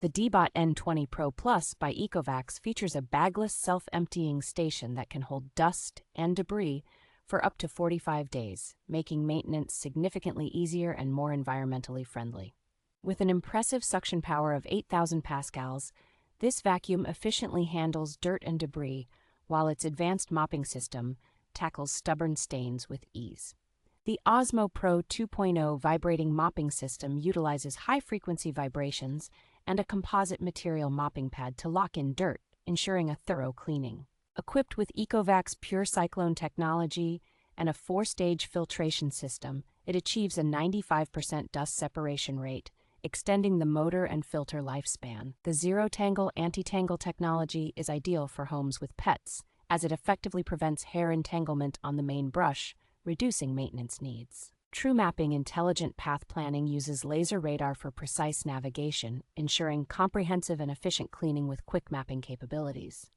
The DEEBOT N20 Pro Plus by ECOVACS features a bagless self-emptying station that can hold dust and debris for up to 45 days, making maintenance significantly easier and more environmentally friendly. With an impressive suction power of 8,000 Pascals, this vacuum efficiently handles dirt and debris, while its advanced mopping system tackles stubborn stains with ease. The OZMO Pro 2.0 Vibrating Mopping System utilizes high-frequency vibrations and a composite material mopping pad to lock in dirt, ensuring a thorough cleaning. Equipped with ECOVACS PureCyclone Technology and a 4-stage filtration system, it achieves a 95% dust separation rate, extending the motor and filter lifespan. The zero-tangle anti-tangle technology is ideal for homes with pets, as it effectively prevents hair entanglement on the main brush, reducing maintenance needs. True Mapping Intelligent Path Planning uses laser radar for precise navigation, ensuring comprehensive and efficient cleaning with quick mapping capabilities.